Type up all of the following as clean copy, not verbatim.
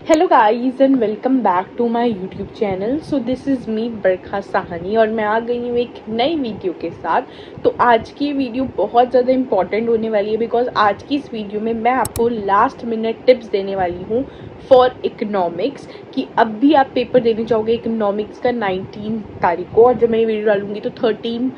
Hello guys and welcome back to my YouTube channel. So this is me Barkha Sahni और मैं आ गई हूँ एक नई वीडियो के साथ। तो आज की वीडियो बहुत ज़्यादा इंपॉर्टेंट होने वाली है बिकॉज आज की इस वीडियो में मैं आपको लास्ट मिनट टिप्स देने वाली हूँ फॉर इकोनॉमिक्स कि अब भी आप पेपर देने जाओगे इकोनॉमिक्स का 19 तारीख को, और जब मैं ये वीडियो डालूंगी तो 13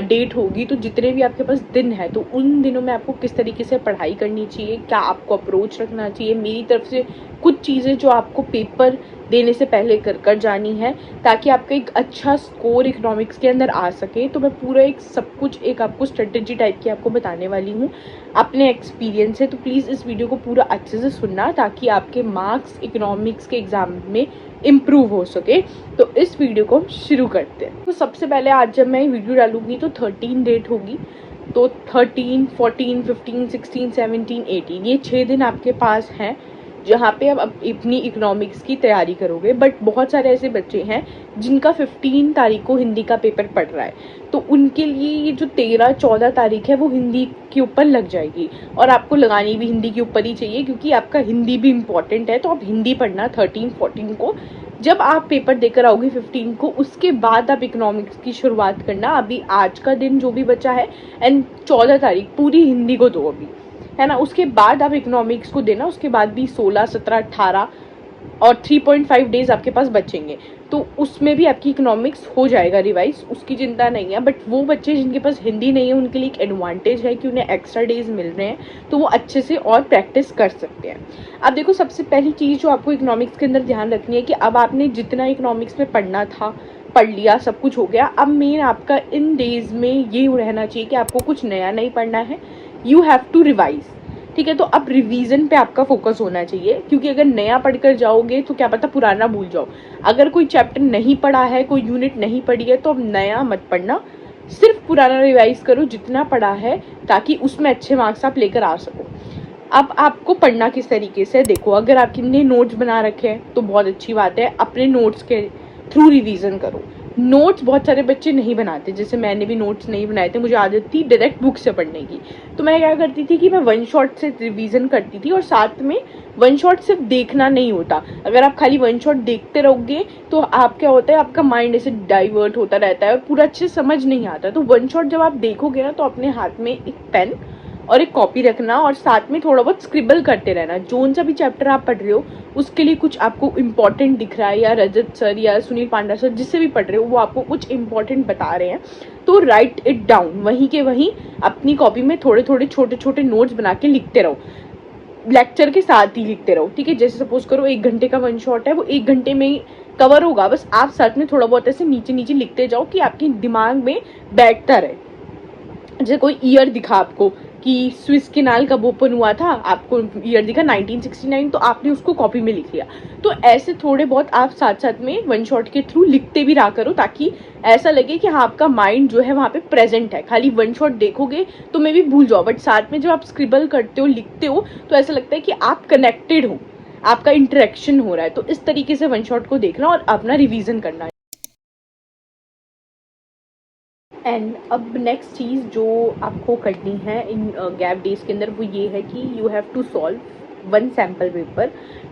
डेट होगी। तो जितने भी आपके पास दिन है तो उन दिनों में आपको किस तरीके से पढ़ाई करनी चाहिए, क्या आपको अप्रोच रखना चाहिए, मेरी तरफ से कुछ चीज़ें जो आपको पेपर देने से पहले कर जानी है ताकि आपका एक अच्छा स्कोर इकोनॉमिक्स के अंदर आ सके। तो मैं पूरा एक सब कुछ एक आपको स्ट्रेटेजी टाइप की आपको बताने वाली हूँ अपने एक्सपीरियंस से। तो प्लीज़ इस वीडियो को पूरा अच्छे से सुनना ताकि आपके मार्क्स इकोनॉमिक्स के एग्जाम में इम्प्रूव हो सके। तो इस वीडियो को हम शुरू करते हैं। तो सबसे पहले आज जब मैं वीडियो डालूंगी तो 13 डेट होगी। तो 13, 14, 15, 16, 17, 18 ये 6 दिन आपके पास हैं जहाँ पे आप अपनी इकोनॉमिक्स की तैयारी करोगे। बट बहुत सारे ऐसे बच्चे हैं जिनका 15 तारीख को हिंदी का पेपर पड़ रहा है, तो उनके लिए ये जो 13-14 तारीख है वो हिंदी के ऊपर लग जाएगी और आपको लगानी भी हिंदी के ऊपर ही चाहिए क्योंकि आपका हिंदी भी इम्पॉर्टेंट है। तो आप हिंदी पढ़ना 13-14 को। जब आप पेपर देकर आओगे 15 को, उसके बाद आप इकोनॉमिक्स की शुरुआत करना। अभी आज का दिन जो भी बचा है एंड 14 तारीख पूरी हिंदी को दो अभी, है ना। उसके बाद आप इकोनॉमिक्स को देना। उसके बाद भी 16, 17, 18 और 3.5 डेज आपके पास बचेंगे, तो उसमें भी आपकी इकोनॉमिक्स हो जाएगा रिवाइज, उसकी चिंता नहीं है। बट वो बच्चे जिनके पास हिंदी नहीं है उनके लिए एक एडवांटेज है कि उन्हें एक्स्ट्रा डेज मिल रहे हैं, तो वो अच्छे से और प्रैक्टिस कर सकते हैं। अब देखो, सबसे पहली चीज़ जो आपको इकोनॉमिक्स के अंदर ध्यान रखनी है कि अब आपने जितना इकोनॉमिक्स में पढ़ना था पढ़ लिया, सब कुछ हो गया। अब मेन आपका इन डेज में ये रहना चाहिए कि आपको कुछ नया नहीं पढ़ना है, यू हैव टू रिवाइज। ठीक है, तो अब रिवीजन पे आपका फोकस होना चाहिए क्योंकि अगर नया पढ़कर जाओगे तो क्या पता पुराना भूल जाओ। अगर कोई चैप्टर नहीं पढ़ा है, कोई यूनिट नहीं पढ़ी है, तो अब नया मत पढ़ना, सिर्फ पुराना रिवाइज करो जितना पढ़ा है ताकि उसमें अच्छे मार्क्स आप लेकर आ सको। अब आपको पढ़ना किस तरीके से, देखो, अगर आपने नोट्स बना रखे हैं तो बहुत अच्छी बात है, अपने नोट्स के थ्रू रिवीजन करो। नोट्स बहुत सारे बच्चे नहीं बनाते, जैसे मैंने भी नोट्स नहीं बनाए थे, मुझे आदत थी डायरेक्ट बुक से पढ़ने की। तो मैं क्या करती थी कि मैं वन शॉट से रिवीजन करती थी और साथ में वन शॉट सिर्फ देखना नहीं होता। अगर आप खाली वन शॉट देखते रहोगे तो आप क्या होता है, आपका माइंड ऐसे डाइवर्ट होता रहता है और पूरा अच्छे समझ नहीं आता। तो वन शॉट जब आप देखोगे ना तो अपने हाथ में एक पेन और एक कॉपी रखना और साथ में थोड़ा बहुत स्क्रिबल करते रहना। जोन सा भी चैप्टर आप पढ़ रहे हो उसके लिए कुछ आपको इम्पोर्टेंट दिख रहा है, या रजत सर या सुनील पांडा सर जिससे भी पढ़ रहे हो वो आपको कुछ इम्पोर्टेंट बता रहे हैं, तो राइट इट डाउन। वहीं के वहीं अपनी कॉपी में थोड़े थोड़े छोटे छोटे नोट्स बना के लिखते रहो, लेक्चर के साथ ही लिखते रहो। ठीक है, जैसे सपोज करो 1 घंटे का वन शॉट है, वो 1 घंटे में ही कवर होगा, बस आप साथ में थोड़ा बहुत ऐसे नीचे नीचे लिखते जाओ कि आपके दिमाग में बैठता रहे। जैसे कोई ईयर दिखा आपको कि स्विस केनाल कब ओपन हुआ था, आपको ईयर दिखा 1969, तो आपने उसको कॉपी में लिख लिया। तो ऐसे थोड़े बहुत आप साथ साथ में वन शॉट के थ्रू लिखते भी रहा करो ताकि ऐसा लगे कि हाँ आपका माइंड जो है वहाँ पे प्रेजेंट है। खाली वन शॉट देखोगे तो मे भी भूल जाओ, बट साथ में जब आप स्क्रिबल करते हो, लिखते हो, तो ऐसा लगता है कि आप कनेक्टेड हो, आपका इंटरेक्शन हो रहा है। तो इस तरीके से वन शॉट को देखना और अपना रिविजन करना है। एंड अब नेक्स्ट चीज़ जो आपको करनी है इन गैप डेज के अंदर वो ये है कि you have to solve 1 sample paper.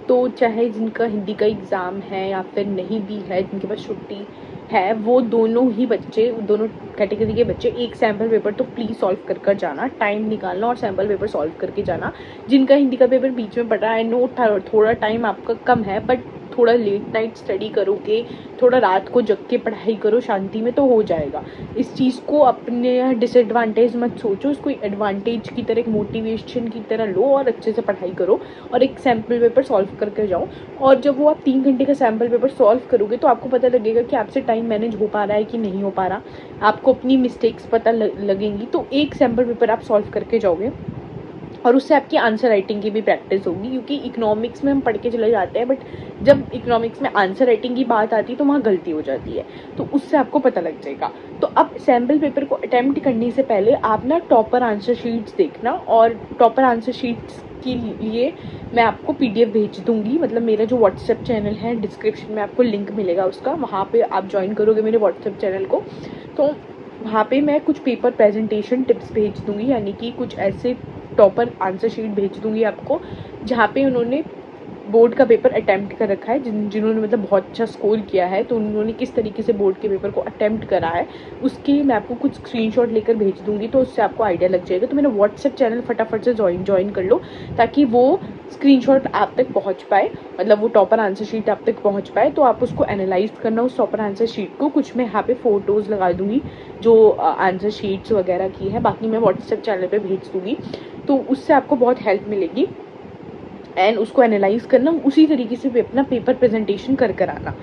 तो चाहे जिनका हिंदी का एग्ज़ाम है या फिर नहीं भी है, जिनके पास छुट्टी है, वो दोनों ही बच्चे, दोनों कैटेगरी के बच्चे एक सैम्पल पेपर तो प्लीज़ सॉल्व कर जाना, टाइम निकालना और सैम्पल पेपर सॉल्व करके जाना। जिनका हिंदी का पेपर बीच में पड़ रहा है, नो थोड़ा टाइम आपका कम है, बट थोड़ा लेट नाइट स्टडी करोगे, थोड़ा रात को जग के पढ़ाई करो शांति में, तो हो जाएगा। इस चीज़ को अपने डिसएडवांटेज मत सोचो, इसको एडवांटेज की तरह, एक मोटिवेशन की तरह लो और अच्छे से पढ़ाई करो और एक सैम्पल पेपर सॉल्व करके जाओ। और जब वो आप 3 घंटे का सैम्पल पेपर सॉल्व करोगे तो आपको पता लगेगा कि आपसे टाइम मैनेज हो पा रहा है कि नहीं हो पा रहा, आपको अपनी मिस्टेक्स पता लगेंगी। तो एक सैम्पल पेपर आप सॉल्व करके जाओगे और उससे आपकी आंसर राइटिंग की भी प्रैक्टिस होगी, क्योंकि इकोनॉमिक्स में हम पढ़ के चले जाते हैं बट जब इकोनॉमिक्स में आंसर राइटिंग की बात आती है तो वहाँ गलती हो जाती है, तो उससे आपको पता लग जाएगा। तो अब सैम्पल पेपर को अटेम्प्ट करने से पहले आप ना टॉपर आंसर शीट्स देखना, और टॉपर आंसर शीट्स के लिए मैं आपको PDF भेज दूंगी। मतलब मेरा जो व्हाट्सएप चैनल है, डिस्क्रिप्शन में आपको लिंक मिलेगा उसका, वहाँ पे आप ज्वाइन करोगे मेरे व्हाट्सएप चैनल को, तो वहाँ पे मैं कुछ पेपर प्रेजेंटेशन टिप्स भेज दूंगी, यानी कि कुछ ऐसे टॉपर आंसर शीट भेज दूंगी आपको जहाँ पे उन्होंने बोर्ड का पेपर अटेम्प्ट कर रखा है, जिन्होंने मतलब बहुत अच्छा स्कोर किया है, तो उन्होंने किस तरीके से बोर्ड के पेपर को अटेम्प्ट करा है उसके मैं आपको कुछ स्क्रीनशॉट लेकर भेज दूंगी, तो उससे आपको आइडिया लग जाएगा। तो मेरा व्हाट्सएप चैनल फटाफट से ज्वाइन कर लो, ताकि वो स्क्रीनशॉट आप तक पहुंच पाए, मतलब वो टॉपर आंसर शीट आप तक पहुंच पाए, तो आप उसको एनालाइज करना उस टॉपर आंसर शीट को। कुछ मैं यहाँ पे फोटोज़ लगा दूंगी जो आंसर शीट्स वगैरह की है, बाकी मैं व्हाट्सएप चैनल पे भेज दूंगी, तो उससे आपको बहुत हेल्प मिलेगी। एंड उसको एनालाइज करना, उसी तरीके से अपना पेपर प्रेजेंटेशन कर आना,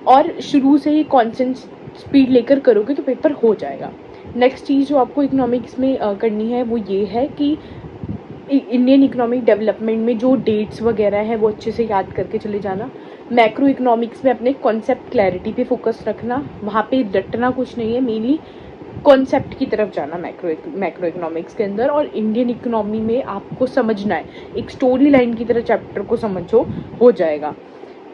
और शुरू से ही कॉन्स्टेंट स्पीड लेकर करोगे तो पेपर हो जाएगा। नेक्स्ट चीज़ जो आपको इकोनॉमिक्स में करनी है वो ये है कि इंडियन इकोनॉमिक डेवलपमेंट में जो डेट्स वगैरह है वो अच्छे से याद करके चले जाना। मैक्रो इकोनॉमिक्स में अपने कॉन्सेप्ट क्लैरिटी पे फोकस रखना, वहाँ पे रटना कुछ नहीं है, मेनली कॉन्सेप्ट की तरफ जाना मैक्रो इकोनॉमिक्स के अंदर। और इंडियन इकोनॉमी में आपको समझना है, एक स्टोरी लाइन की तरह चैप्टर को समझो, हो जाएगा।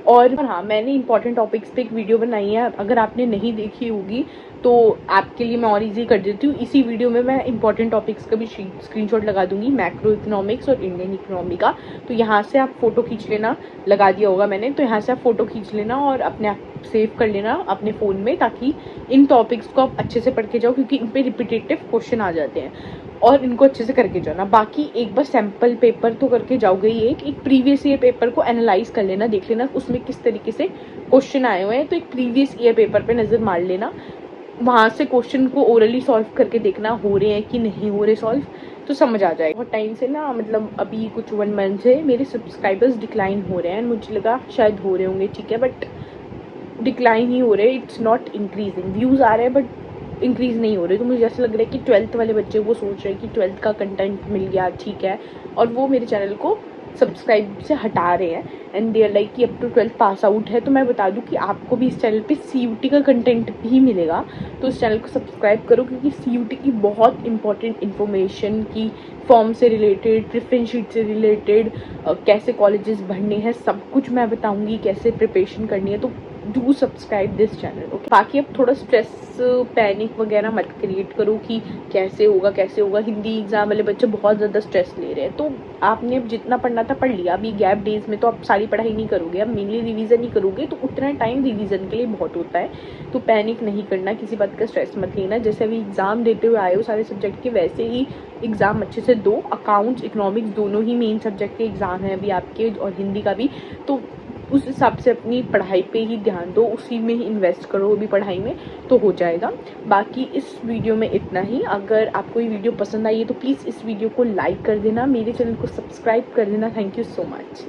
और हाँ, मैंने इंपॉर्टेंट टॉपिक्स पे एक वीडियो बनाई है, अगर आपने नहीं देखी होगी तो आपके लिए मैं और इजी कर देती हूँ। इसी वीडियो में मैं इंपॉर्टेंट टॉपिक्स का भी स्क्रीनशॉट लगा दूंगी, मैक्रो इकोनॉमिक्स और इंडियन इकोनॉमी का, तो यहाँ से आप फोटो खींच लेना, लगा दिया होगा मैंने, तो यहाँ से आप फोटो खींच लेना और अपने आप सेव कर लेना अपने फ़ोन में, ताकि इन टॉपिक्स को आप अच्छे से पढ़ के जाओ, क्योंकि इन पर रिपीटेटिव क्वेश्चन आ जाते हैं, और इनको अच्छे से करके जाना। बाकी एक बार सैम्पल पेपर तो करके जाओगे ही, एक प्रीवियस ईयर पेपर को एनालाइज कर लेना, देख लेना उसमें किस तरीके से क्वेश्चन आए हुए हैं, तो एक प्रीवियस ईयर पेपर पे नज़र मार लेना, वहाँ से क्वेश्चन को ओरली सॉल्व करके देखना हो रहे हैं कि नहीं हो रहे सॉल्व, तो समझ आ जाएगा। बहुत टाइम से ना, मतलब अभी कुछ 1 मंथ से मेरे सब्सक्राइबर्स डिक्लाइन हो रहे हैं, मुझे लगा शायद हो रहे होंगे, ठीक है, बट डिक्लाइन ही हो रहे, इट्स नॉट इंक्रीजिंग। व्यूज़ आ रहे हैं बट इंक्रीज़ नहीं हो रहे, तो मुझे ऐसा लग रहा है कि 12th वाले बच्चे वो सोच रहे हैं कि 12th का कंटेंट मिल गया, ठीक है, और वो मेरे चैनल को सब्सक्राइब से हटा रहे हैं, एंड दे आर लाइक कि अब तो 12th पास आउट है। तो मैं बता दूं कि आपको भी इस चैनल पे CUT का कंटेंट भी मिलेगा, तो इस चैनल को सब्सक्राइब करो, क्योंकि CUT की बहुत इंपॉर्टेंट इन्फॉर्मेशन की, फॉर्म से रिलेटेड, प्रेफरेंस शीट से रिलेटेड, कैसे कॉलेजेस भरने हैं, सब कुछ मैं बताऊंगी, कैसे प्रिपरेशन करनी है, तो do subscribe this channel, okay. बाकी अब थोड़ा स्ट्रेस पैनिक वगैरह मत क्रिएट करो कि कैसे होगा कैसे होगा। हिंदी एग्जाम वाले बच्चे बहुत ज़्यादा स्ट्रेस ले रहे हैं, तो आपने अब जितना पढ़ना था पढ़ लिया, अभी गैप डेज में तो आप सारी पढ़ाई नहीं करोगे, अब मेनली रिवीजन ही करोगे, तो उतना टाइम रिवीजन के लिए बहुत होता है, तो पैनिक नहीं करना, किसी बात का स्ट्रेस मत लेना। जैसे अभी एग्जाम देते हुए आए हो सारे सब्जेक्ट के, वैसे ही एग्जाम अच्छे से दो। अकाउंट्स इकोनॉमिक्स दोनों ही मेन सब्जेक्ट के एग्जाम हैं अभी आपके, और हिंदी का भी, तो उस हिसाब से अपनी पढ़ाई पे ही ध्यान दो, उसी में ही इन्वेस्ट करो अभी पढ़ाई में, तो हो जाएगा। बाकी इस वीडियो में इतना ही। अगर आपको ये वीडियो पसंद आई है तो प्लीज़ इस वीडियो को लाइक कर देना, मेरे चैनल को सब्सक्राइब कर देना। Thank you so much.